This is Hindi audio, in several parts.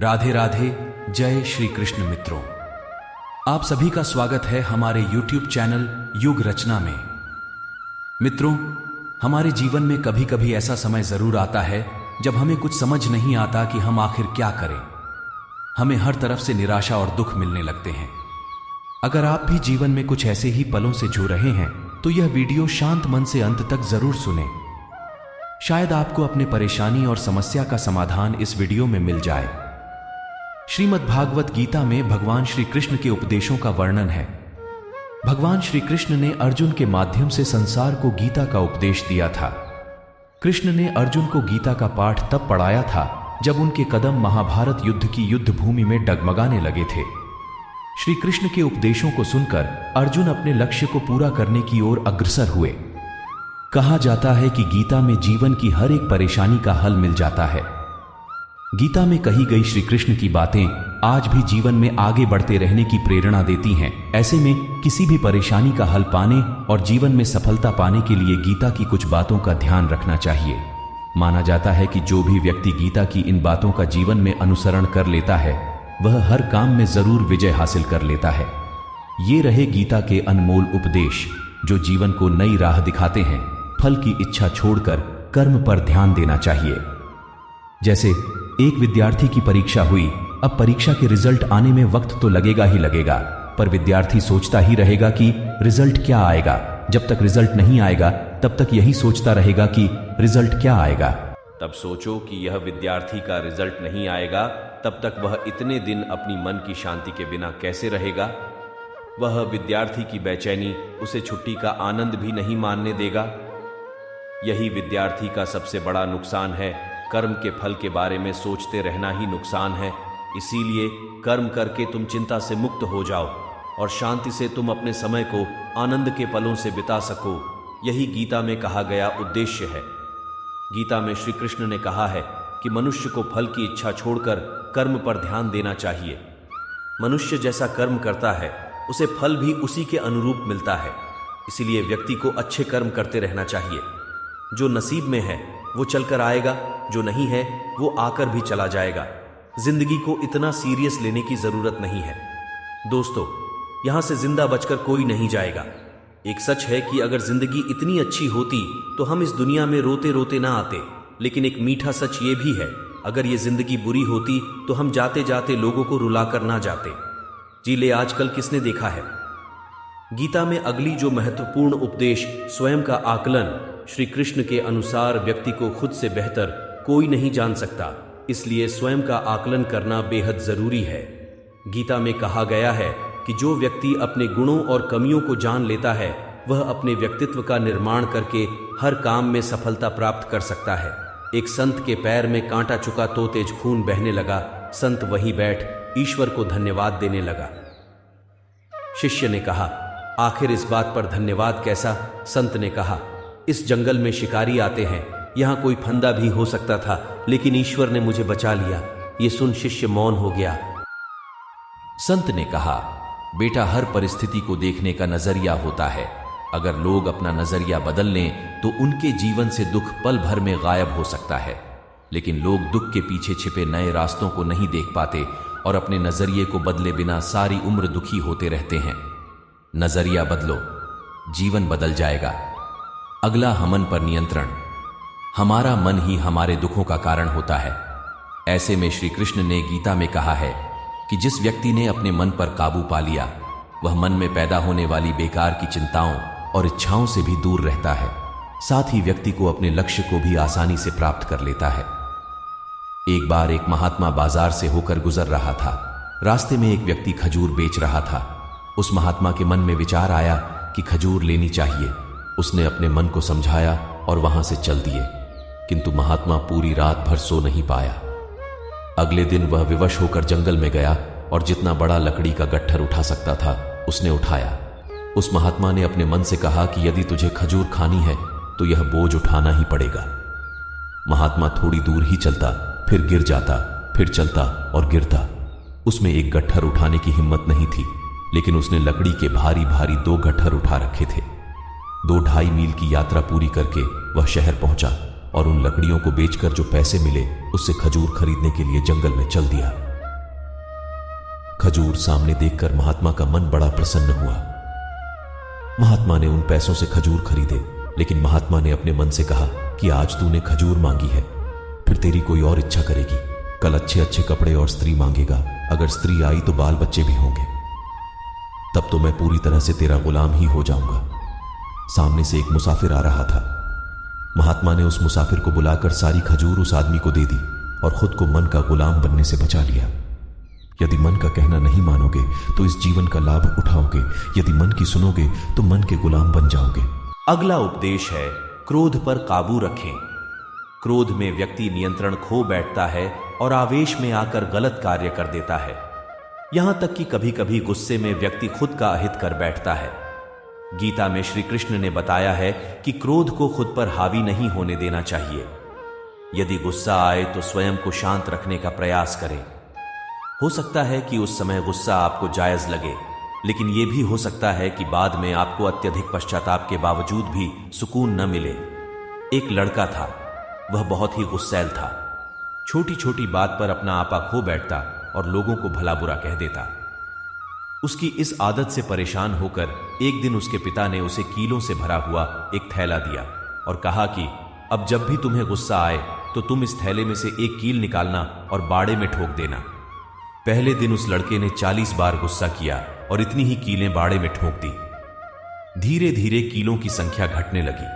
राधे राधे। जय श्री कृष्ण मित्रों, आप सभी का स्वागत है हमारे YouTube चैनल युग रचना में। मित्रों, हमारे जीवन में कभी कभी ऐसा समय जरूर आता है जब हमें कुछ समझ नहीं आता कि हम आखिर क्या करें। हमें हर तरफ से निराशा और दुख मिलने लगते हैं। अगर आप भी जीवन में कुछ ऐसे ही पलों से जूझ रहे हैं तो यह वीडियो शांत मन से अंत तक जरूर सुनें। शायद आपको अपने परेशानी और समस्या का समाधान इस वीडियो में मिल जाए। श्रीमद् भागवत गीता में भगवान श्री कृष्ण के उपदेशों का वर्णन है। भगवान श्री कृष्ण ने अर्जुन के माध्यम से संसार को गीता का उपदेश दिया था। कृष्ण ने अर्जुन को गीता का पाठ तब पढ़ाया था जब उनके कदम महाभारत युद्ध की युद्ध भूमि में डगमगाने लगे थे। श्री कृष्ण के उपदेशों को सुनकर अर्जुन अपने लक्ष्य को पूरा करने की ओर अग्रसर हुए। कहा जाता है कि गीता में जीवन की हर एक परेशानी का हल मिल जाता है। गीता में कही गई श्री कृष्ण की बातें आज भी जीवन में आगे बढ़ते रहने की प्रेरणा देती हैं। ऐसे में किसी भी परेशानी का हल पाने और जीवन में सफलता पाने के लिए गीता की कुछ बातों का ध्यान रखना चाहिए। माना जाता है कि जो भी व्यक्ति गीता की इन बातों का जीवन में अनुसरण कर लेता है वह हर काम में जरूर विजय हासिल कर लेता है। ये रहे गीता के अनमोल उपदेश जो जीवन को नई राह दिखाते हैं। फल की इच्छा छोड़कर कर्म पर ध्यान देना चाहिए। जैसे एक विद्यार्थी की परीक्षा हुई, अब परीक्षा के रिजल्ट आने में वक्त तो लगेगा ही लगेगा, पर विद्यार्थी सोचता ही रहेगा कि रिजल्ट क्या आएगा। जब तक रिजल्ट नहीं आएगा तब तक यही सोचता रहेगा कि रिजल्ट क्या आएगा। तब सोचो कि यह विद्यार्थी का रिजल्ट नहीं आएगा, तब तक वह इतने दिन अपनी मन की शांति के बिना कैसे रहेगा। वह विद्यार्थी की बेचैनी उसे छुट्टी का आनंद भी नहीं मानने देगा। यही विद्यार्थी का सबसे बड़ा नुकसान है। कर्म के फल के बारे में सोचते रहना ही नुकसान है। इसीलिए कर्म करके तुम चिंता से मुक्त हो जाओ और शांति से तुम अपने समय को आनंद के पलों से बिता सको। यही गीता में कहा गया उद्देश्य है। गीता में श्री कृष्ण ने कहा है कि मनुष्य को फल की इच्छा छोड़कर कर्म पर ध्यान देना चाहिए। मनुष्य जैसा कर्म करता है उसे फल भी उसी के अनुरूप मिलता है। इसीलिए व्यक्ति को अच्छे कर्म करते रहना चाहिए। जो नसीब में है वो चलकर आएगा, जो नहीं है वो आकर भी चला जाएगा। जिंदगी को इतना सीरियस लेने की जरूरत नहीं है। दोस्तों, यहां से जिंदा बचकर कोई नहीं जाएगा। एक सच है कि अगर जिंदगी इतनी अच्छी होती तो हम इस दुनिया में रोते रोते ना आते। लेकिन एक मीठा सच ये भी है, अगर ये जिंदगी बुरी होती तो हम जाते जाते लोगों को रुलाकर ना जाते। जी ले, आजकल किसने देखा है। गीता में अगली जो महत्वपूर्ण उपदेश स्वयं का आकलन, श्री कृष्ण के अनुसार व्यक्ति को खुद से बेहतर कोई नहीं जान सकता, इसलिए स्वयं का आकलन करना बेहद जरूरी है। गीता में कहा गया है कि जो व्यक्ति अपने गुणों और कमियों को जान लेता है वह अपने व्यक्तित्व का निर्माण करके हर काम में सफलता प्राप्त कर सकता है। एक संत के पैर में कांटा चुका तो तेज खून बहने लगा। संत वहीं बैठ ईश्वर को धन्यवाद देने लगा। शिष्य ने कहा, आखिर इस बात पर धन्यवाद कैसा। संत ने कहा, इस जंगल में शिकारी आते हैं, यहां कोई फंदा भी हो सकता था, लेकिन ईश्वर ने मुझे बचा लिया। ये सुन शिष्य मौन हो गया। संत ने कहा, बेटा, हर परिस्थिति को देखने का नजरिया होता है। अगर लोग अपना नजरिया बदल लें तो उनके जीवन से दुख पल भर में गायब हो सकता है। लेकिन लोग दुख के पीछे छिपे नए रास्तों को नहीं देख पाते और अपने नजरिए को बदले बिना सारी उम्र दुखी होते रहते हैं। नजरिया बदलो, जीवन बदल जाएगा। अगला, हमन पर नियंत्रण। हमारा मन ही हमारे दुखों का कारण होता है। ऐसे में श्री कृष्ण ने गीता में कहा है कि जिस व्यक्ति ने अपने मन पर काबू पा लिया वह मन में पैदा होने वाली बेकार की चिंताओं और इच्छाओं से भी दूर रहता है। साथ ही व्यक्ति को अपने लक्ष्य को भी आसानी से प्राप्त कर लेता है। एक बार एक महात्मा बाजार से होकर गुजर रहा था। रास्ते में एक व्यक्ति खजूर बेच रहा था। उस महात्मा के मन में विचार आया कि खजूर लेनी चाहिए। उसने अपने मन को समझाया और वहां से चल दिए, किंतु महात्मा पूरी रात भर सो नहीं पाया। अगले दिन वह विवश होकर जंगल में गया और जितना बड़ा लकड़ी का गट्ठर उठा सकता था उसने उठाया। उस महात्मा ने अपने मन से कहा कि यदि तुझे खजूर खानी है तो यह बोझ उठाना ही पड़ेगा। महात्मा थोड़ी दूर ही चलता, फिर गिर जाता, फिर चलता और गिरता। उसमें एक गट्ठर उठाने की हिम्मत नहीं थी, लेकिन उसने लकड़ी के भारी भारी 2 गट्ठर उठा रखे थे। 2-2.5 मील की यात्रा पूरी करके वह शहर पहुंचा और उन लकड़ियों को बेचकर जो पैसे मिले उससे खजूर खरीदने के लिए जंगल में चल दिया। खजूर सामने देखकर महात्मा का मन बड़ा प्रसन्न हुआ। महात्मा ने उन पैसों से खजूर खरीदे, लेकिन महात्मा ने अपने मन से कहा कि आज तूने खजूर मांगी है, फिर तेरी कोई और इच्छा करेगी। कल अच्छे अच्छे कपड़े और स्त्री मांगेगा, अगर स्त्री आई तो बाल बच्चे भी होंगे, तब तो मैं पूरी तरह से तेरा गुलाम ही हो जाऊंगा। सामने से एक मुसाफिर आ रहा था। महात्मा ने उस मुसाफिर को बुलाकर सारी खजूर उस आदमी को दे दी और खुद को मन का गुलाम बनने से बचा लिया। यदि मन का कहना नहीं मानोगे तो इस जीवन का लाभ उठाओगे, यदि मन की सुनोगे तो मन के गुलाम बन जाओगे। अगला उपदेश है क्रोध पर काबू रखें। क्रोध में व्यक्ति नियंत्रण खो बैठता है और आवेश में आकर गलत कार्य कर देता है। यहां तक कि कभी कभी गुस्से में व्यक्ति खुद का अहित कर बैठता है। गीता में श्री कृष्ण ने बताया है कि क्रोध को खुद पर हावी नहीं होने देना चाहिए। यदि गुस्सा आए तो स्वयं को शांत रखने का प्रयास करें। हो सकता है कि उस समय गुस्सा आपको जायज लगे, लेकिन यह भी हो सकता है कि बाद में आपको अत्यधिक पश्चाताप के बावजूद भी सुकून न मिले। एक लड़का था, वह बहुत ही गुस्सैल था। छोटी छोटी बात पर अपना आपा खो बैठता और लोगों को भला बुरा कह देता। उसकी इस आदत से परेशान होकर एक दिन उसके पिता ने उसे कीलों से भरा हुआ एक थैला दिया और कहा कि अब जब भी तुम्हें गुस्सा आए तो तुम इस थैले में से एक कील निकालना और बाड़े में ठोक देना। पहले दिन उस लड़के ने 40 बार गुस्सा किया और इतनी ही कीलें बाड़े में ठोक दी। धीरे धीरे कीलों की संख्या घटने लगी।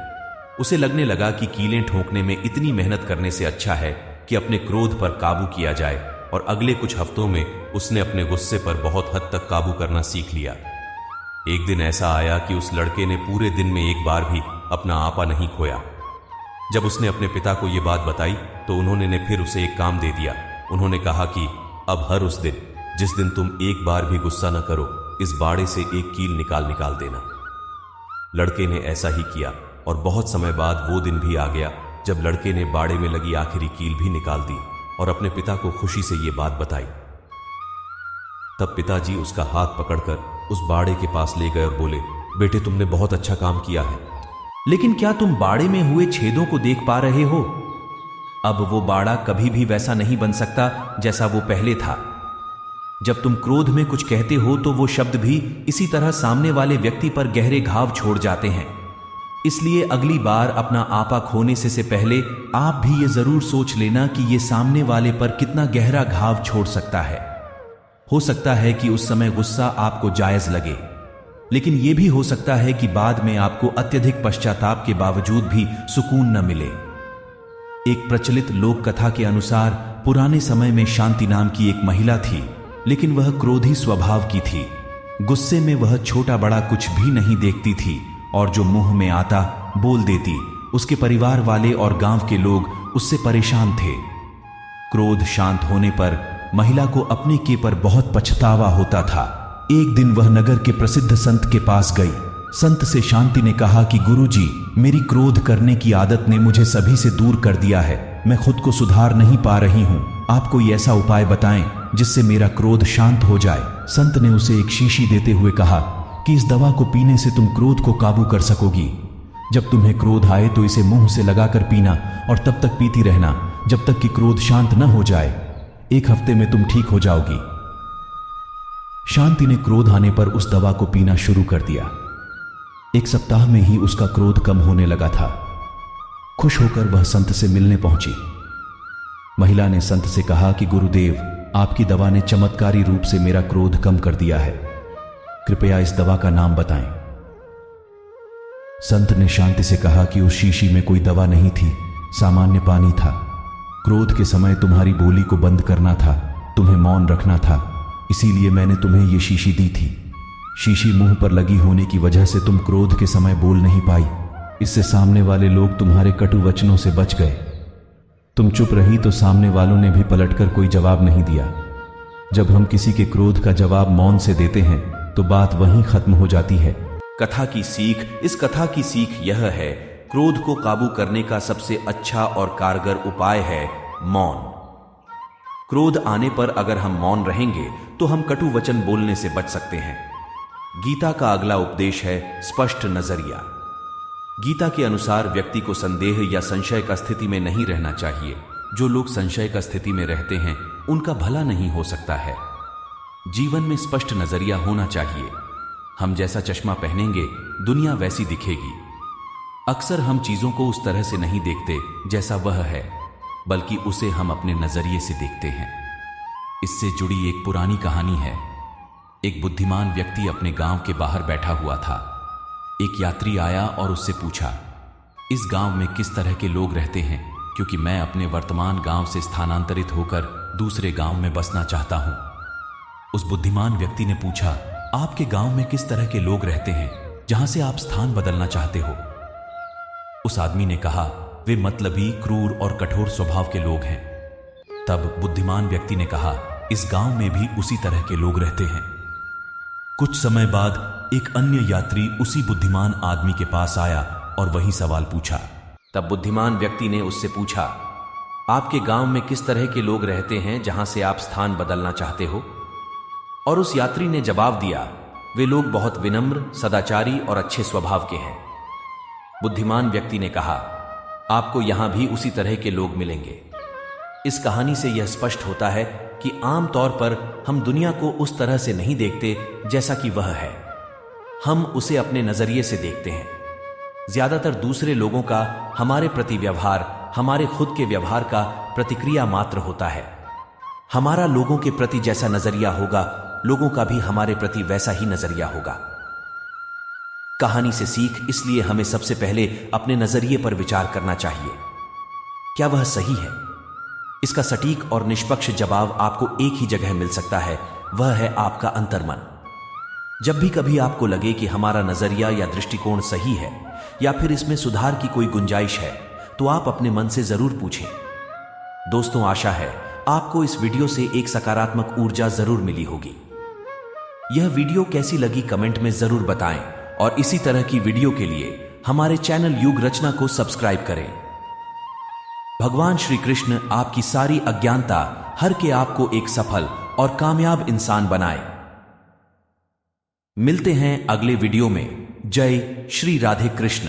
उसे लगने लगा कि कीलें ठोकने में इतनी मेहनत करने से अच्छा है कि अपने क्रोध पर काबू किया जाए, और अगले कुछ हफ्तों में उसने अपने गुस्से पर बहुत हद तक काबू करना सीख लिया। एक दिन ऐसा आया कि उस लड़के ने पूरे दिन में एक बार भी अपना आपा नहीं खोया। जब उसने अपने पिता को यह बात बताई तो उन्होंने फिर उसे एक काम दे दिया। उन्होंने कहा कि अब हर उस दिन जिस दिन तुम एक बार भी गुस्सा न करो, इस बाड़े से एक कील निकाल देना। लड़के ने ऐसा ही किया और बहुत समय बाद वो दिन भी आ गया जब लड़के ने बाड़े में लगी आखिरी कील भी निकाल दी और अपने पिता को खुशी से ये बात बताई। तब पिताजी उसका हाथ पकड़कर उस बाड़े के पास ले गए और बोले, बेटे तुमने बहुत अच्छा काम किया है, लेकिन क्या तुम बाड़े में हुए छेदों को देख पा रहे हो? अब वो बाड़ा कभी भी वैसा नहीं बन सकता जैसा वो पहले था। जब तुम क्रोध में कुछ कहते हो तो वो शब्द भी इसी तरह सामने वाले व्यक्ति पर गहरे घाव छोड़ जाते हैं। इसलिए अगली बार अपना आपा खोने से पहले आप भी ये जरूर सोच लेना कि ये सामने वाले पर कितना गहरा घाव छोड़ सकता है। हो सकता है कि उस समय गुस्सा आपको जायज लगे, लेकिन यह भी हो सकता है कि बाद में आपको अत्यधिक पश्चाताप के बावजूद भी सुकून न मिले। एक प्रचलित लोक कथा के अनुसार पुराने समय में शांति नाम की एक महिला थी, लेकिन वह क्रोधी स्वभाव की थी। गुस्से में वह छोटा बड़ा कुछ भी नहीं देखती थी और जो मुंह में आता बोल देती। उसके परिवार वाले और गांव के लोग उससे परेशान थे। क्रोध शांत होने पर महिला को अपने के पर बहुत पछतावा होता था। एक दिन वह नगर के प्रसिद्ध संत के पास गई। संत से शांति ने कहा कि गुरुजी, मेरी क्रोध करने की आदत ने मुझे सभी से दूर कर दिया है। मैं खुद को सुधार नहीं पा रही हूँ। आप कोई ऐसा उपाय बताएं जिससे मेरा क्रोध शांत हो जाए। संत ने उसे एक शीशी देते हुए कहा कि इस दवा को पीने से तुम क्रोध को काबू कर सकोगी। जब तुम्हें क्रोध आए तो इसे मुंह से लगाकर पीना और तब तक पीती रहना जब तक कि क्रोध शांत न हो जाए। 1 हफ्ते में तुम ठीक हो जाओगी। शांति ने क्रोध आने पर उस दवा को पीना शुरू कर दिया। 1 सप्ताह में ही उसका क्रोध कम होने लगा था। खुश होकर वह संत से मिलने पहुंची। महिला ने संत से कहा कि गुरुदेव, आपकी दवा ने चमत्कारी रूप से मेरा क्रोध कम कर दिया है। कृपया इस दवा का नाम बताएं। संत ने शांति से कहा कि उस शीशी में कोई दवा नहीं थी, सामान्य पानी था। क्रोध के समय तुम्हारी बोली को बंद करना था, तुम्हें मौन रखना था, इसीलिए मैंने तुम्हें यह शीशी दी थी। शीशी मुंह पर लगी होने की वजह से तुम क्रोध के समय बोल नहीं पाई। इससे सामने वाले लोग तुम्हारे कटु वचनों से बच गए। तुम चुप रही तो सामने वालों ने भी पलटकर कोई जवाब नहीं दिया। जब हम किसी के क्रोध का जवाब मौन से देते हैं तो बात वहीं खत्म हो जाती है। कथा की सीख, इस कथा की सीख यह है, क्रोध को काबू करने का सबसे अच्छा और कारगर उपाय है मौन। क्रोध आने पर अगर हम मौन रहेंगे तो हम कटु वचन बोलने से बच सकते हैं। गीता का अगला उपदेश है स्पष्ट नजरिया। गीता के अनुसार व्यक्ति को संदेह या संशय का स्थिति में नहीं रहना चाहिए। जो लोग संशय का स्थिति में रहते हैं उनका भला नहीं हो सकता है। जीवन में स्पष्ट नजरिया होना चाहिए। हम जैसा चश्मा पहनेंगे दुनिया वैसी दिखेगी। अक्सर हम चीजों को उस तरह से नहीं देखते जैसा वह है, बल्कि उसे हम अपने नजरिए से देखते हैं। इससे जुड़ी एक पुरानी कहानी है। एक बुद्धिमान व्यक्ति अपने गांव के बाहर बैठा हुआ था। एक यात्री आया और उससे पूछा, इस गांव में किस तरह के लोग रहते हैं, क्योंकि मैं अपने वर्तमान गांव से स्थानांतरित होकर दूसरे गांव में बसना चाहता हूं। उस बुद्धिमान व्यक्ति ने पूछा, आपके गांव में किस तरह के लोग रहते हैं जहां से आप स्थान बदलना चाहते हो? उस आदमी ने कहा, वे मतलबी, क्रूर और कठोर स्वभाव के लोग हैं। तब बुद्धिमान व्यक्ति ने कहा, इस गांव में भी उसी तरह के लोग रहते हैं। कुछ समय बाद एक अन्य यात्री उसी बुद्धिमान आदमी के पास आया और वही सवाल पूछा। तब बुद्धिमान व्यक्ति ने उससे पूछा, आपके गांव में किस तरह के लोग रहते हैं जहां से आप स्थान बदलना चाहते हो? और उस यात्री ने जवाब दिया, वे लोग बहुत विनम्र, सदाचारी और अच्छे स्वभाव के हैं। बुद्धिमान व्यक्ति ने कहा, आपको यहां भी उसी तरह के लोग मिलेंगे। इस कहानी से यह स्पष्ट होता है कि आम तौर पर हम दुनिया को उस तरह से नहीं देखते जैसा कि वह है। हम उसे अपने नजरिए से देखते हैं। ज्यादातर दूसरे लोगों का हमारे प्रति व्यवहार हमारे खुद के व्यवहार का प्रतिक्रिया मात्र होता है। हमारा लोगों के प्रति जैसा नजरिया होगा, लोगों का भी हमारे प्रति वैसा ही नजरिया होगा। कहानी से सीख इसलिए हमें सबसे पहले अपने नजरिए पर विचार करना चाहिए। क्या वह सही है? इसका सटीक और निष्पक्ष जवाब आपको एक ही जगह मिल सकता है, वह है आपका अंतर्मन। जब भी कभी आपको लगे कि हमारा नजरिया या दृष्टिकोण सही है या फिर इसमें सुधार की कोई गुंजाइश है, तो आप अपने मन से जरूर पूछें। दोस्तों, आशा है आपको इस वीडियो से एक सकारात्मक ऊर्जा जरूर मिली होगी। यह वीडियो कैसी लगी कमेंट में जरूर बताएं और इसी तरह की वीडियो के लिए हमारे चैनल युग रचना को सब्सक्राइब करें। भगवान श्री कृष्ण आपकी सारी अज्ञानता हर के आपको एक सफल और कामयाब इंसान बनाए। मिलते हैं अगले वीडियो में। जय श्री राधे कृष्ण।